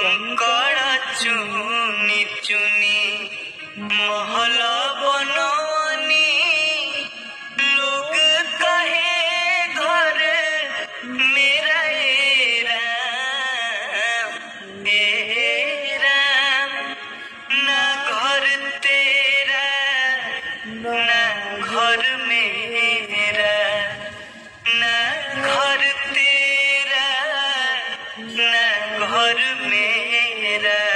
कंकड़ चुनी चुनी महल बनवनी लोग कहे घर मेरा ए राम ना घर तेरा ना घर मेरा ना घर तेरा ना घर मेरा।